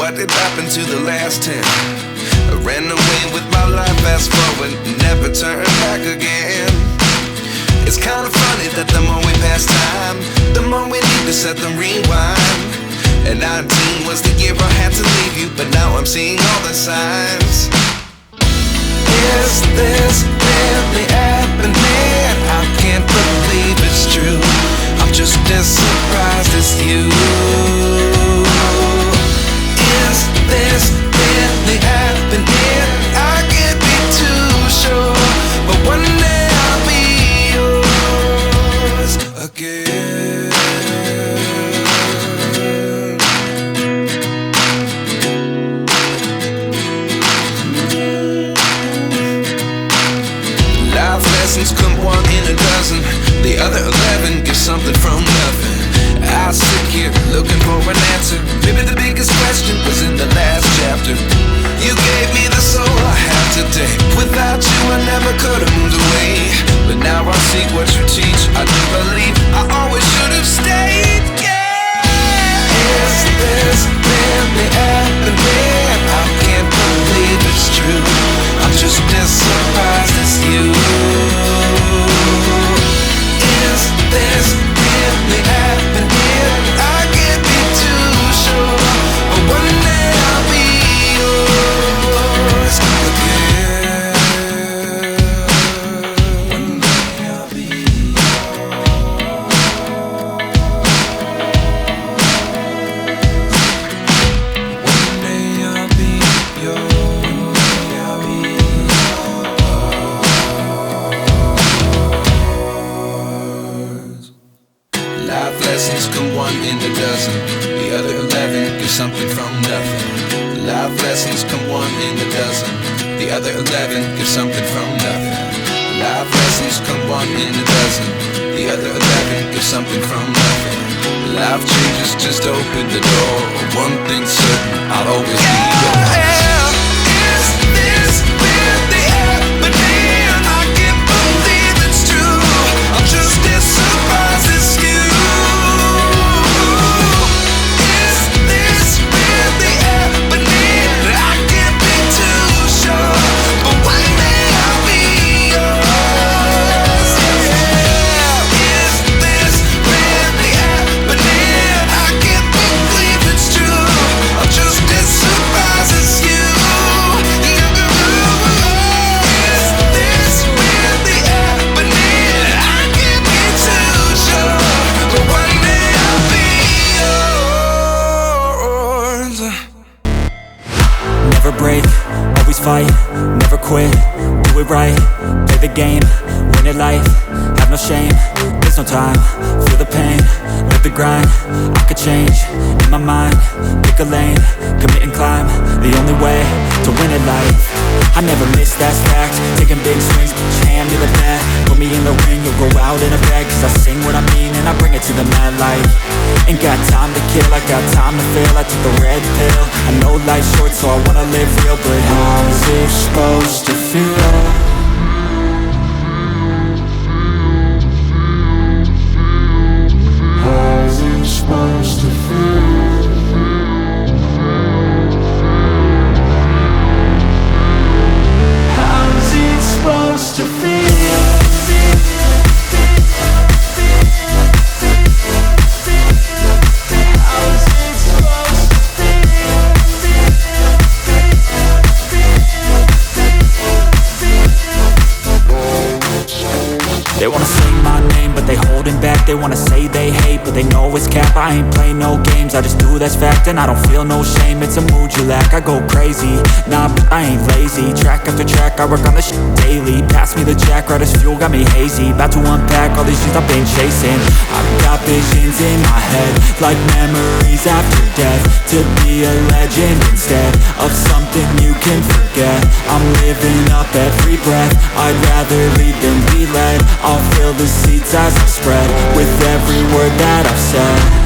what did happen to the last 10? I ran away with my life, fast forward, never turn back again. It's kind of funny that the more we pass time, the more we need to set them rewind. And 19 was the year I had to leave you, but now I'm seeing all the signs. Is this really happening? I can't believe it's true. I'm just as surprised as you. Is this really happening? I can't be too sure, but one day I'll be yours again. Life lessons come one in a dozen. The other 11 get something from nothing. I sit here looking for an answer. Maybe the biggest question was in the last chapter. You gave me the soul I have today. Without you I never could have moved away. But now I see what you teach. I do believe I always should have stayed. Yeah. Is this really happening? I can't believe it's true. I'm just as surprised as you. Is this really happening? I can't be too sure, but one day I'll be yours again. One day I'll be yours. One day I'll be yours. One day I'll be yours. Life lessons come one in a dozen. The other 11 give something from nothing. Life lessons come one in a dozen. The other 11 give something from nothing. Life lessons come one in a dozen. The other 11 give something from nothing. Life changes just open the door. One thing's certain, I'll always be yours. Is this really happening? I can't believe it's true. I'm just as surprised as you. Never break, always fight, never quit, do it right, play the game, win it life, have no shame, there's no time, feel the pain, live the grind, I could change, in my mind, pick a lane, commit and climb, the only way to win it life. I never miss, that's fact, taking big swings, put your hand to the bat, put me in the ring, you'll go out in a bag, cause I sing what I mean and I bring it to the mad light. Ain't got time to kill, I got time to feel, I took the red pill, I know life's short so I wanna live real, but how's it supposed to feel? How's it supposed to feel? How's it supposed to feel? They wanna say my name, but they holding back. They wanna say they hate, but they know it's cap. I ain't play no games, I just do that's fact. And I don't feel no shame, it's a mood you lack. I go crazy, nah, but I ain't lazy. Track after track, I work on this shit daily. Pass me the jack, right as fuel, got me hazy. About to unpack all these things I've been chasing. I've got visions in my head, like memories after death. To be a legend instead of something you can forget. I'm living up every breath, I'd rather lead than be led. I'll fill the seats as I spread with every word that I've said.